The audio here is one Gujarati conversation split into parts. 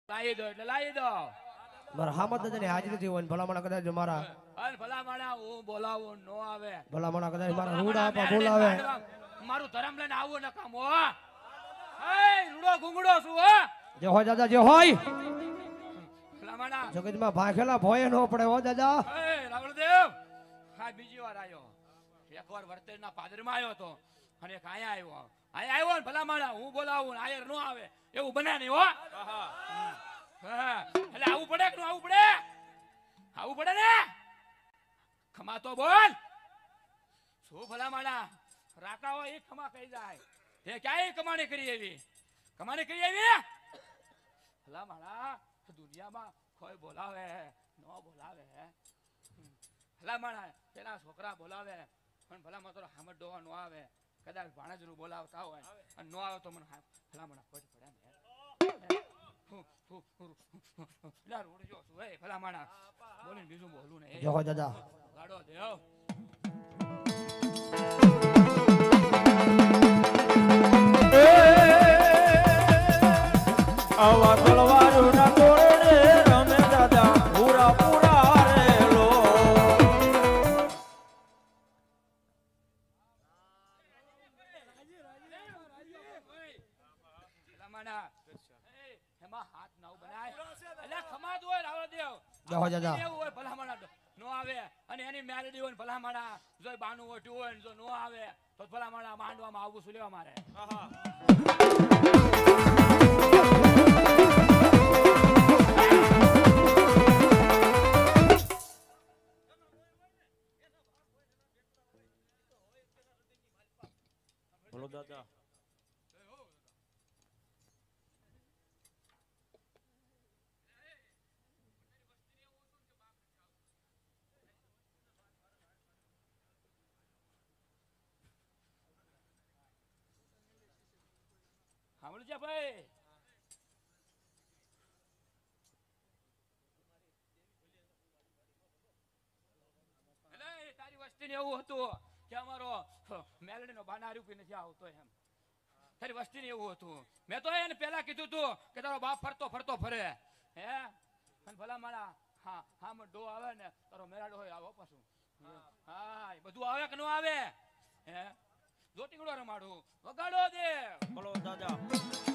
લાવી દો એટલે લાવી દો. મારા હામત ને હાજરી થી હોય ભલામણા કદાચ મારા અને ભલામણા હું બોલાવું નો આવે. ભલામણા કદાચ મારા રૂડા આપા બોલાવે. મારું ધર્મ લઈને આવું ન કામ હો. એ રૂડો ગુંગડો છું હો. જે હોય દાદા જે હોય. ભલામણા જગતમાં ભાખેલા ભોય નો પડે હો દાદા. એ રાવળદેવ હા બીજી વાર આવ્યો. એકવાર વર્તેજના પાદરમાં આવ્યો તો અને એક આયા આવ્યો. આયા આવ્યો ને ભલામણા હું બોલાવું આયર નો આવે એવું બને નહીં હો. હા એટલે આવું પડે કે નો આવું પડે? આવું પડે ને. ખમા તો બોલ. શું ભલામણા રાકા હોય એ ખમા કહી જાય. એ ક્યાંય કમાણી કરી એવી કમાણી કરી એવી ભલામણા દુનિયામાં કોઈ બોલાવે નો બોલાવે. ભલામણા પેલા છોકરા બોલાવે પણ ભલામણ તો હામડ ડોવા નો આવે. કદાચ ભાણેજનું બોલાવતા હોય અને નો આવે તો મને ભલામણા ખોટ પડે ને. ભલામણા બોલીને બીજું બોલું ને જે હોય દાદા ગાડો દેવ. આવા તલવારો ના તોડે રમે દાદા પૂરા પૂરા રેલો. એમાં હાથ ના બનાય એટલે ખમાદ હોય રાવળદેવ. જે હોય દાદા એવું હોય ભલામણા નો આવે અને એની મેલડી હોય ભલામણા જો બાનું ઓઠ્યું હોય જો નો આવે તો ભલામણા માંડવામાં આવું શું લેવા મારે. બોલો દાદા. સાંભળું છે ભાઈ. તારી વસ્તી ને એવું હતું કે અમારો મેલડી નો બાના રૂપી નથી આવતો એમ. તારી વસ્તી ને એવું હતું. મેં તો એને પેલા કીધું તું કે તારો બાપ ફરતો ફરતો ફરે હે અને ભલા મારા હા હા ડો આવે ને તારો મેરાડો હોય આવો પાછું. હા એ બધું આવે કે ન આવે હે જોટીગડો રમાડું વગાડો દે. બોલો દાદા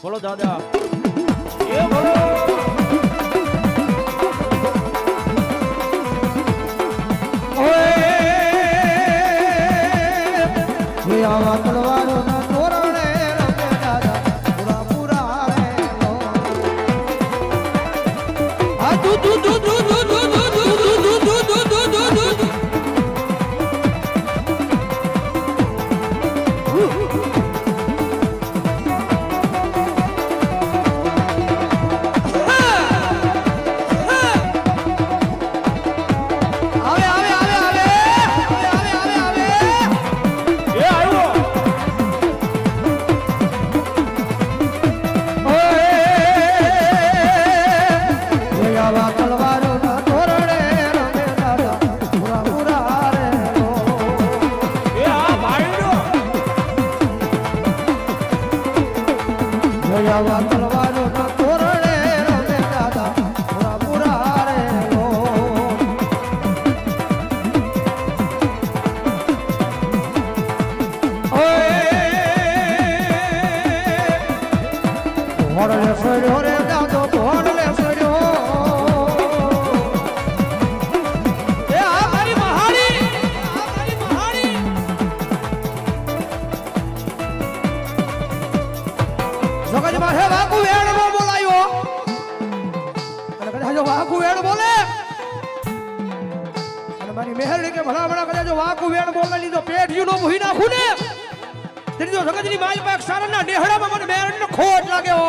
બોલો દાદા એ બોલો. આવા તલવારો ના તોરણે રમે દાદા પૂરા પૂરા રેલો. આ દુ દુ દુ દુ દુ દુ દુ દુ દુ દુ દુ દુ દુ. આવા તલવારો ના તોરણે રમે દાદા પૂરા પૂરા રેલો. ભોળલે સડ્યો રે દાદો ભોળલે સડ્યો. એ આ મારી મહાણી આ મારી મહાણી. જગતમાં હે વાકુ વેણ નો બોલાયો અને કદાચ વાકુ વેણ બોલે અને મારી મેહરડી કે ભલામણા કદાચ વાકુ વેણ બોલે લીધો પેઢીયું નો મુહી નાખું ને તેની તો જગતની માલ પાક સારના ડેહડામાં મને મેહરડી નો ખોટ લાગે હો.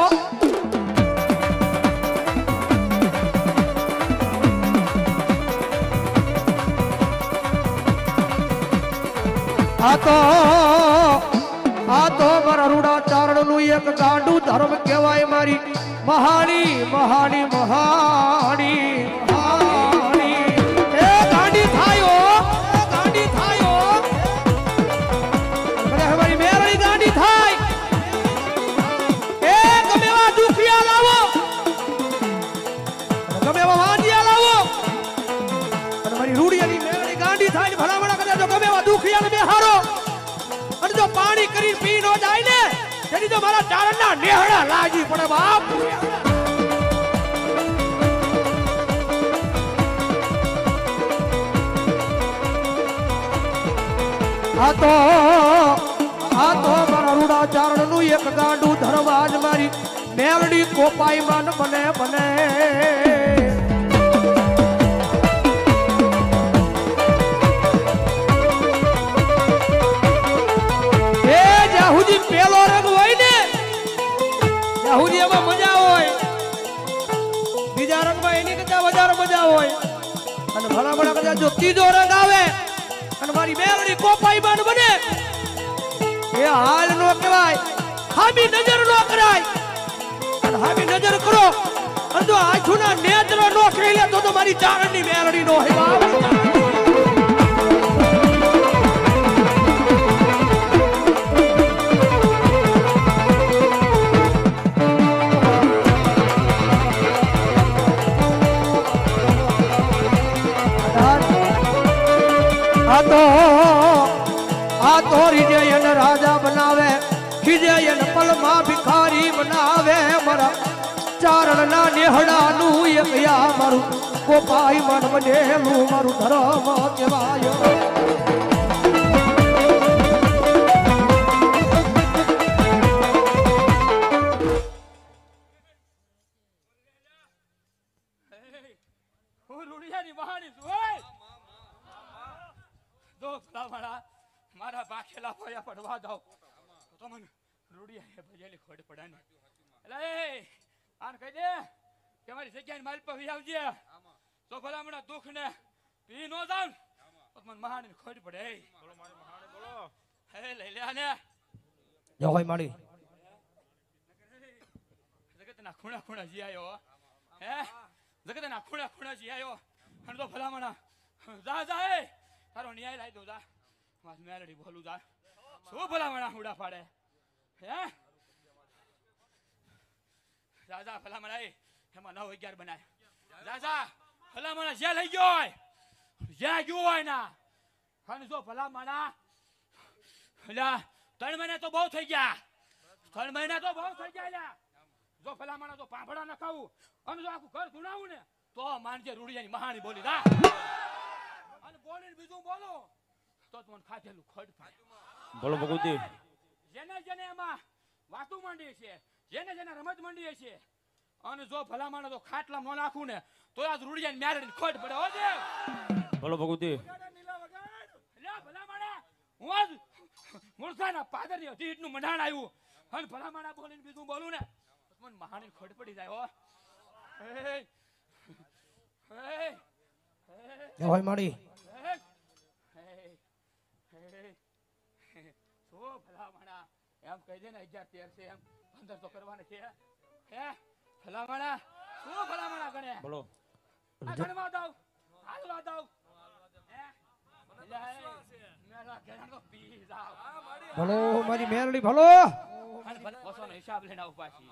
આ તો મારા રૂડા ચારણ નું એક ગાંડું ધર્મ કહેવાય. મારી મહાણી મહાણી મહાણી મહાણી એ ગાંડી થાયો ગાંડી થાયો. મારી મેરડી ગાંડી થાય એ ગમે એવા દુખિયા લાવો એની તો મારા ચારણના નેહડા લાગી પડે બાપ. આ તો મારા રૂડા ચારણનું એક ગાંડું ધરવાજ મારી મેલડી કોપાઈ માન બને બને. એ જ્યાં સુધી પેલો રંગ હોય ને ત્યાં સુધી એમાં મજા હોય, બીજા રંગમાં એની કરતા વધારે મજા હોય. અને ભલા ભલા કદાચ જો ત્રીજો રંગ આવે અને મારી મેલડી કોપાઈ માન બને એ હાલ નો કહેવાય, હામી નજર નો કરાય. અને હામી નજર કરો અને જો આંખોના નેત્ર નો કરી લે તો મારી ચારણની મેલડી નો હે બાપ. આ તો રીજયન રાજા બનાવે, ખીજયન પલમાં ભિખારી બનાવે. મારા ચારણના નેહડાનું એક યા મારું કોપાઈ મન બનેલું મારું ધર્મ કહેવાય. હું રૂડિયાની બહાની છું ઓય. દો ભલામણા મારા બાખેલા ફોયા પડવા દો તો મને રૂડિયા ભજેલી ખોડ પડે ને. એટલે આને કહી દે કે મારી જગ્યાની માલ પર આવજે તો ભલામણા દુઃખ ને પી નો જાવ તો મને મહાની ખોડ પડે. બોલો મારી મહાની બોલો. હે લઈ લે આને જો હોય મારી જગતના ખૂણા ખૂણા જીયાયો. હે જગતના ખૂણા ખૂણા જીયાયો અને તો ભલામણા જા જા એ તારો ન્યાય લાવી દો જા. મારી મેલડી બોલું જા. શું ભલામણા હુડા પાડે. હે રાજા ભલામણા એમાં 9-11 બનાય. રાજા ભલામણા જ્યાં લઈ ગયો હોય જ્યાં ગયો હોય ના અને જો ભલામણા એટલે 3 મહિના તો બહુ થઈ ગયા. 3 મહિના તો બહુ થઈ ગયા. જો ભલામણા તો પાંભડા ન ખાવું અને જો આખું ઘર ધુણાવું ને તો માનજે રૂડિયાની મહાની બોલી જા. અને બોલીને બીજું બોલો તો મને ખાધેલું ખડ પાડે. બોલો ભગવતી. જેને જેને એમાં વાતું માંડી છે, જેને જેને રમત માંડી છે અને જો ભલામણ તો ખાટલા ન નાખું ને તો આજ રૂડિયાની મ્યારડી ખડ પડે. હો દેવ બોલો ભગવતી. લે ભલામણા હું આજ મૂળખાના પાદરની અધીટનું મંડાણ આવ્યું અને ભલામણા બોલીને બીજું બોલું ને તો મને મહાની ખડ પડી જાય. હો જો હોય મારી એમ કહી દે ને 11-13 છે એમ 15 તો કરવાના છે. હે ભલામણા શું ભલામણા ગણે બોલો. આ ગણવા દઉં હાલવા દઉં. હે મેલા ઘણા તો પી જાવ. ભલો મારી મેલડી ભલો. અને ભલે ઓછોનો હિસાબ લઈને આવ પાછી.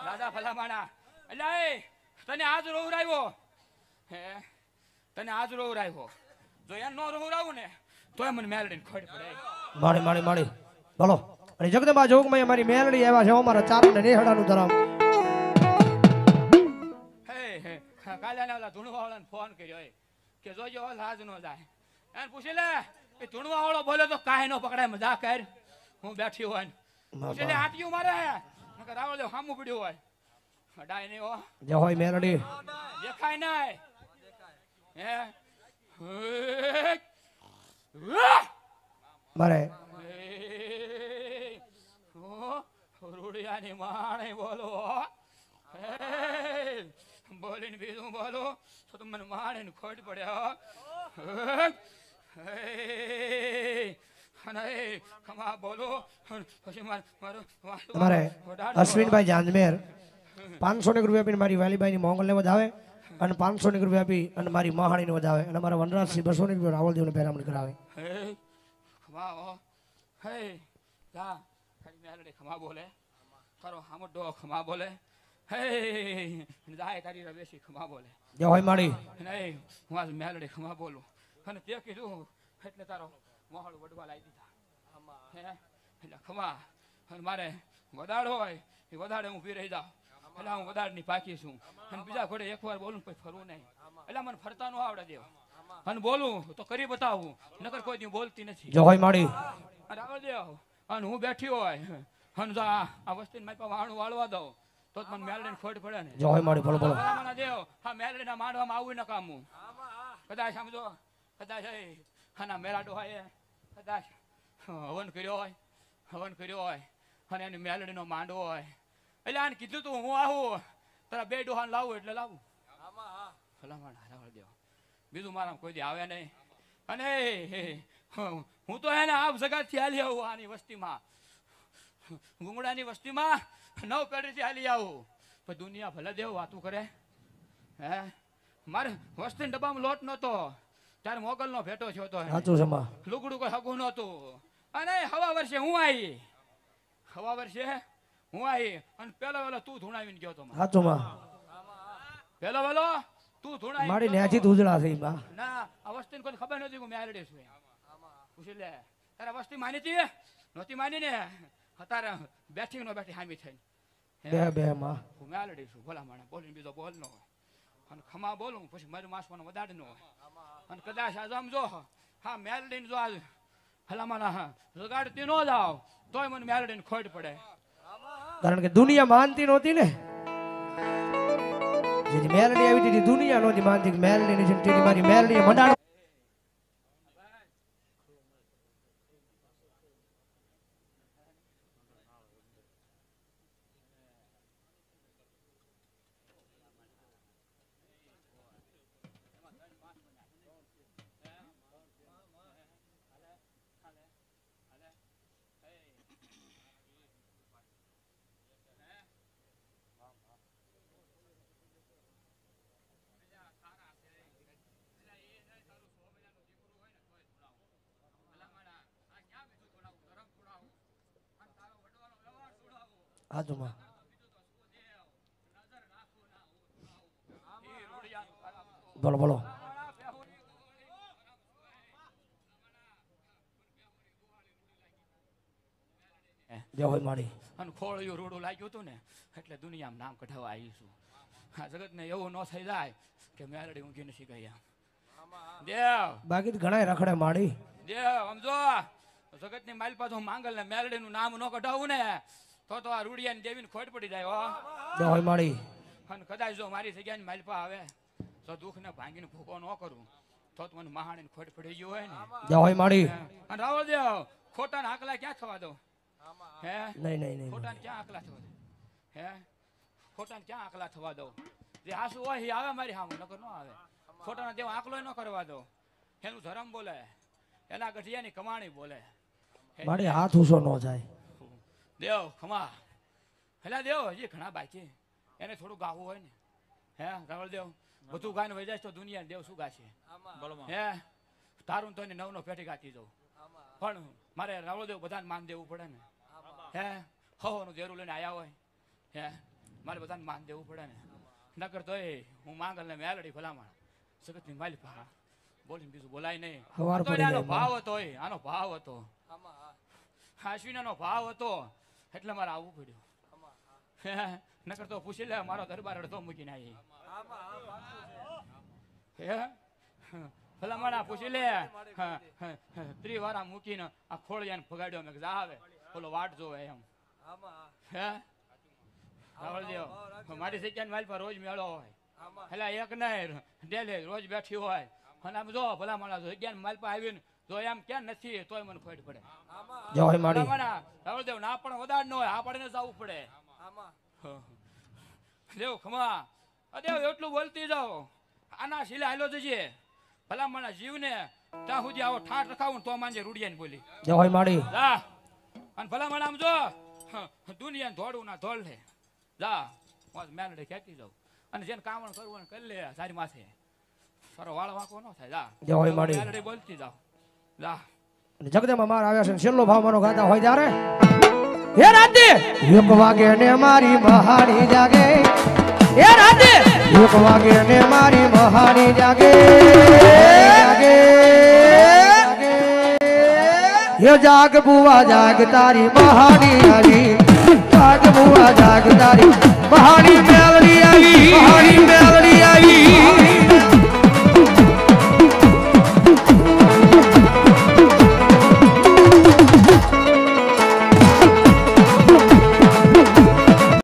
રાજા ભલામણા એટલે તને આજ રોવરાવ્યો. હે તને આજ રોવરાવ્યો. જો એમ નો રોવરાવું ને તો મને મેલડીને ખોડ પડે. મારી મારી મારી ભલો. અને જગદંબા જોગમાં મારી મેલડી આવ્યા છે અમારા ચારણને નેહડાનું ધરામ. હે કાલે ઓલા ધૂણવાવાળાને ફોન કર્યો કે જોજો લાજ નો જાય. એને પૂછી લે એ ધૂણવાવાળો બોલે તો કાંઈ નો પકડાય મજા કર. હું બેઠી હોય ને પૂછી લે આટિયું મારે રાવળ સામું પડ્યું હોય ડાય નહીં. હો જે હોય મેલડી દેખાય નહીં. હે મારે રૂડિયાની માણે બોલો. બોલીને બીજું બોલો તો તમને માણે ખોટ પડ્યા. ખમા બોલો પછી તમારે અશ્વિનભાઈ જાંજમેર 500 રૂપિયા આપીને મારી વાલીબાઈની મોંગલને વધાવે અને 500 રૂપિયા આપી અને મારી મહાણીને વધાવે અને મારા વનરાજસિંહ 200 રૂપિયા રાવલદેવને પહેરામણી કરાવે. ખમા હે જા ખાલી મેલડી ખમા બોલે તારો હામડો ખમા બોલે. હે જાય તારી રવેશી ખમા બોલે. જે હોય મારી નહીં હું આજ મેલડી ખમા બોલું અને તે કીધું એટલે તારો મોહળ વડવા લાવી દીધા. હે એટલે ખમા અને મારે વદાડ હોય એ વદાડે હું ઊભી રહી જાઉં એટલે હું વદાડની પાકી છું અને બીજા ઘોડે એકવાર બોલું પછી ફરવું નહીં એટલે મને ફરતા ન આવડે દેવ અને બોલું તો કરી બતાવું નકર કોઈ દી બોલતી નથી જય માડી અને આવડ દેવ અને હું બેઠી હોય અને જો આ વસ્તીને મારી પાસે વાણું વાળવા દઉં તો મને મેલડીને ખોટ પડે ને જય માડી બોલો બોલો મને દેવ હા મેલડીના માંડવામાં આવું ન કામું કદાચ સમજો કદાચ આના મેરા ડોહાએ કદાચ હવન કર્યો હોય અને એની મેલડીનો માંડવો હોય એટલે આને કીધું તું હું આવું તારા બે ડોહાને લાવું એટલે લાવું ભલામણ હારાવળ દેવ બીજું મારા કોઈ દી આવે નહીં અને હું તો એને આપ જગાતથી હાલી આવું આની વસ્તીમાં ગુંગડાની વસ્તીમાં 9 પેઢીથી હાલી આવું પણ દુનિયા ભલે દેવ વાતું કરે હે મારે વસ્તીના ડબ્બામાં લોટ નહોતો ત્યારે મોગલનો ભેટો થયો હતો સાચું છે માં લુગડું કોઈ હગું નહોતું અને હવા વર્ષે હું આવી અને પેલો વેલો તું ધૂણાવીને ગયો તો સાચું માં પેલો વેલો તું ધૂણાવી મારી ન્યાથી ઉજળા થઈ બા ના આ વસ્તીને કોઈ ખબર નથી હું મેલડી છું પૂછી લે તારા વસ્તી માની હતી નહોતી માની ને તારે બેઠી નો બેઠી હામી થઈ બે માં હું મેલડી છું ભલા માણે બોલીને બીજો બોલ નો હોય અને ખમા બોલું પછી મારું માસવાનો વદાડ નો હોય અને કદાચ આજ આમ જો હા મેલડીને જો આજ ભલામાના જગાડતી ન જાવ તોય મને મેલડીને ખોટ પડે કારણ કે દુનિયા માનતી નહોતી ને જે મેલડી આવી હતી દુનિયા નહોતી માનતી મેલડી ની જનતી મારી મેલડી મંડાણ હાજુમાં બોલો બોલો જય હોય માડી અને ખોળિયું રૂડું લાગ્યું હતું ને એટલે દુનિયામાં નામ કઢાવવા આવી છું આ જગતને એવું ન થઈ જાય કે મેલડી ઊંઘી નથી ગઈ આમ દેવ બાકી ઘણા રખડે માડી દેવ સમજો જગતની માલ પાછું માંગલ ને મેલડીનું નામ ન કઢાવું ને તો આ રૂડિયાની દેવીને ખોટ પડી જાય હો જય હોય માડી અને કદાચ જો મારી જગ્યાની માલપા આવે તો દુઃખને ભાંગીને ભૂકો ન કરું તો મને મહાણીને ખોટ પડી ગયું હોય ને જય હોય માડી અને રાવળ દેવ ખોટાને આકલા ક્યાં થવા દો હે નહીં ખોટાને ક્યાં આકલા થવા દો હે ખોટાને ક્યાં આકલા થવા દો જે આસુ હોય એ આવે મારી સામે નકર ન આવે ખોટાને દેવ આકલો ન કરવા દો એનું ધર્મ બોલે એના ગઢિયાની કમાણી બોલે માડી હાથ ઊંચો ન જાય દેવ ખમા હેલા દેવ હજી ઘણા બાકી એને થોડું ગાવું હોય ને હે રાવળ દેવ બધું ગાઈને વહી જાય તો દુનિયા દેવ શું ગાશે હે તારું તો એને 9 પેટી ગાતી જવું પણ મારે રાવળ દેવ બધાને માન દેવું પડે ને હે હવાનું દેરું લઈને આવ્યા હોય હે મારે બધાને માન દેવું પડે ને નકર તો હું માંગલ ને મેલડી ભલામણ જગતની માલી પા બોલીને બીજું બોલાય નહીં આનો ભાવ હતો આનો ભાવ હતો આશ્વિનાનો ભાવ હતો એટલે મારે આવવું પડ્યું નકર તો પૂછી લે મારો દરબાર અડધો મૂકીને આવી ભલામણા પૂછી લે 3 વારા મૂકીને આ ખોળિયાને ભગાડ્યો મેં આવે બોલો વાટ જોવે એમ હે રાવળ દેવ મારી જગ્યાની માલ પર રોજ મેળો હોય એટલે એક નહીં ડેલે રોજ બેઠી હોય અને આમ જો ભલામણા જગ્યાની માલ પર આવીને જો એમ ક્યાં નથી તોય મને ખોટ પડે જય હોય માડી રાવળ દેવ ના પણ વધાર ન હોય આ પડે જવું પડે દેવ ખમા દેવ એટલું બોલતી જાઓ આના શીલે હાલો જજે ભલામણા જીવને ત્યાં સુધી આવો ઠાઠ રખાવું તો માંજે રૂડિયાને બોલી જય હોય માડી જા અને ભલામણા આમ જો દુનિયાને દોડવું ના દોડ લે જા મેલડે ખેંચી જાઉં અને જેને કામણ કરવું કરી લે સારી માથે સારો વાળ વાંકો ન થાય જા જય હોય માડી મેલડે બોલતી જાઓ જા જગદમાં માર આવ્યા છે છેલ્લો ભાવ મારો ગાતા હોય ત્યારે હે રાતે 1 વાગે ને મારી મહાણી જાગે હે રાતે 1 વાગે ને મારી મહાણી જાગે હે જાગ બુવા જાગ તારી મહાણી આવી જાગ બુઆ જાગ તારી મહાની મેલડી આવી મહાની